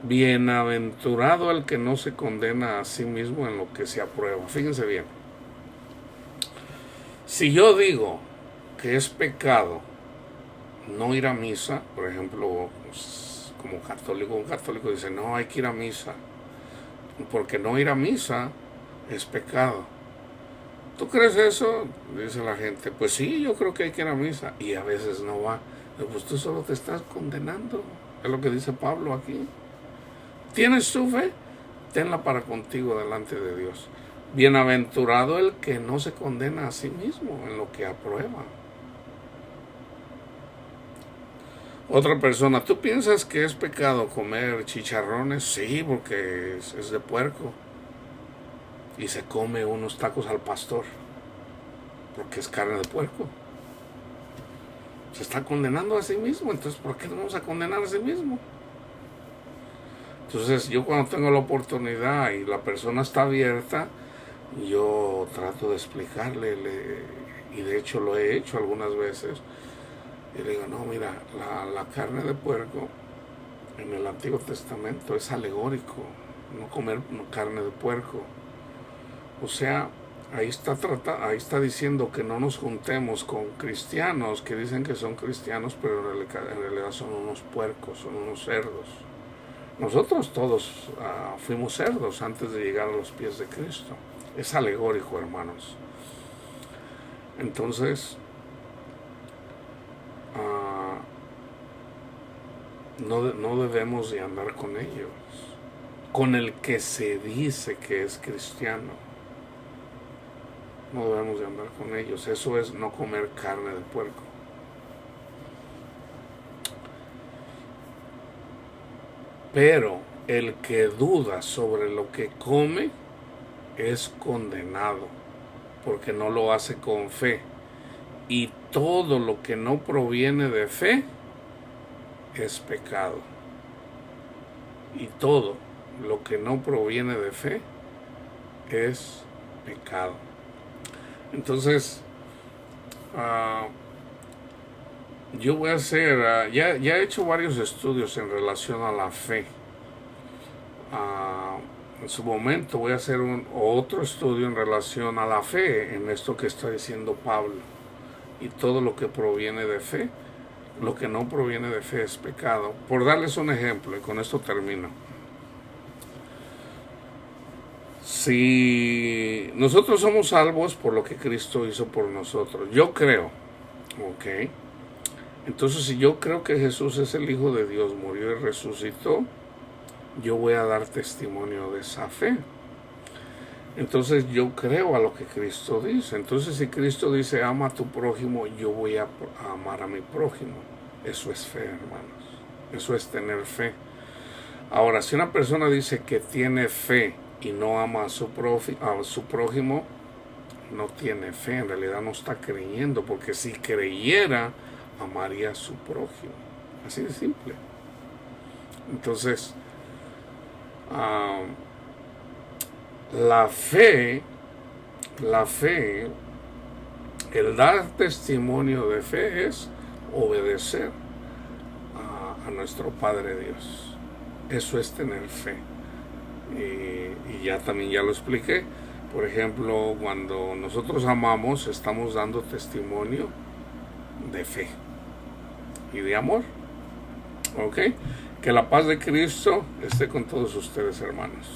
Bienaventurado el que no se condena a sí mismo en lo que se aprueba. Fíjense bien. Si yo digo que es pecado no ir a misa, por ejemplo, como católico, un católico dice, no, hay que ir a misa, porque no ir a misa es pecado. ¿Tú crees eso? Dice la gente. Pues sí, yo creo que hay que ir a misa. Y a veces no va. Pues tú solo te estás condenando. Es lo que dice Pablo aquí. ¿Tienes tu fe? Tenla para contigo delante de Dios. Bienaventurado el que no se condena a sí mismo en lo que aprueba. Otra persona, ¿tú piensas que es pecado comer chicharrones? Sí, porque es de puerco. Y se come unos tacos al pastor, porque es carne de puerco. Se está condenando a sí mismo, entonces ¿por qué no vamos a condenar a sí mismo? Entonces yo cuando tengo la oportunidad y la persona está abierta, yo trato de explicarle, y de hecho lo he hecho algunas veces, y le digo, no, mira, la carne de puerco en el Antiguo Testamento es alegórico, no comer carne de puerco. O sea, ahí está diciendo que no nos juntemos con cristianos que dicen que son cristianos, pero en realidad son unos puercos, son unos cerdos. Nosotros todos fuimos cerdos antes de llegar a los pies de Cristo. Es alegórico, hermanos. Entonces, no debemos de andar con ellos, con el que se dice que es cristiano. No debemos de andar con ellos. Eso es no comer carne de puerco. Pero el que duda sobre lo que come es condenado, porque no lo hace con fe. Y todo lo que no proviene de fe es pecado. Y todo lo que no proviene de fe es pecado. Entonces, yo voy a hacer, ya he hecho varios estudios en relación a la fe. En su momento voy a hacer otro estudio en relación a la fe, en esto que está diciendo Pablo. Y todo lo que proviene de fe, lo que no proviene de fe es pecado. Por darles un ejemplo, y con esto termino. Si nosotros somos salvos por lo que Cristo hizo por nosotros, yo creo, ¿ok? Entonces, si yo creo que Jesús es el Hijo de Dios, murió y resucitó, yo voy a dar testimonio de esa fe. Entonces yo creo a lo que Cristo dice. Entonces si Cristo dice ama a tu prójimo, yo voy a amar a mi prójimo. Eso es fe, hermanos. Eso es tener fe. Ahora, si una persona dice que tiene fe y no ama a su prójimo, no tiene fe, en realidad no está creyendo, porque si creyera, amaría a su prójimo. Así de simple. Entonces, la fe, el dar testimonio de fe es obedecer a nuestro Padre Dios. Eso es tener fe. Y ya también ya lo expliqué. Por ejemplo, cuando nosotros amamos, estamos dando testimonio de fe y de amor. ¿Ok? Que la paz de Cristo esté con todos ustedes, hermanos.